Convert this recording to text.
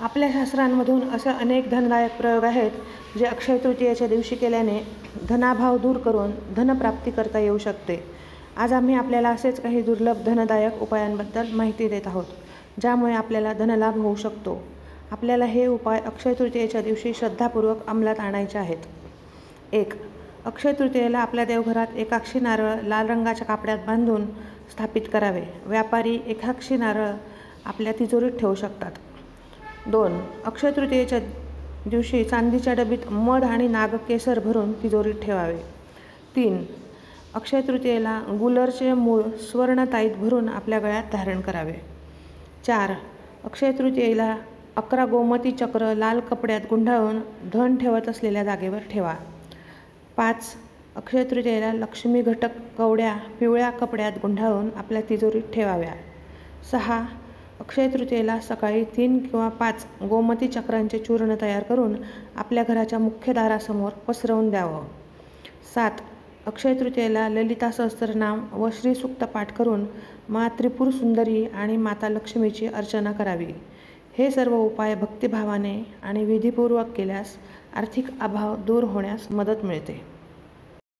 आपल्या शास्त्रांमधून असे अनेक धनदायक प्रयोग आहेत जे अक्षय तृतीयेच्या दिवशी केल्याने धनाभाव दूर करून धनप्राप्ती करता येऊ शकते. आज आम्ही आपल्याला असेच काही दुर्लभ धनदायक उपायांबद्दल माहिती देत आहोत, ज्यामुळे आपल्याला धनलाभ होऊ शकतो. आपल्याला हे उपाय अक्षय तृतीयेच्या दिवशी श्रद्धापूर्वक अंमलात आणायचे आहेत. 1. अक्षय तृतीयेला आपल्या देवघरात एकाक्षी नारळ लाल रंगाच्या कापड्यात बांधून स्थापित करावे. व्यापारी एकाक्षी नारळ आपल्या तिजोरीत ठेवू शकतात. 2. अक्षय तृतीयेच्या दिवशी चांदीच्या डबीत मध आणि नागकेसर भरून तिजोरीत ठेवावे. 3. अक्षय तृतीयेला गुलरचे मूळ सुवर्णताईत भरून आपल्या गळ्यात धारण करावे. 4. अक्षय तृतीयेला 11 गोमती चक्र लाल कपड्यात गुंडाळून धन ठेवत असलेल्या जागेवर ठेवा. 5. अक्षय तृतीयेला लक्ष्मी घटक कवड्या पिवळ्या कपड्यात गुंडाळून आपल्या तिजोरीत ठेवाव्या. 6. अक्षय तृतीयेला सकाळी 3 किंवा 5 गोमती चक्रांचे चूर्ण तयार करून आपल्या घराच्या मुख्य दारासमोर पसरवून द्यावं. 7. अक्षय तृतीयेला ललिता सहस्त्रनाम व श्रीसूक्त पाठ करून माँ त्रिपुर सुंदरी आणि माता लक्ष्मीची अर्चना करावी. हे सर्व उपाय भक्तिभावाने आणि विधीपूर्वक केल्यास आर्थिक अभाव दूर होण्यास मदत मिळते.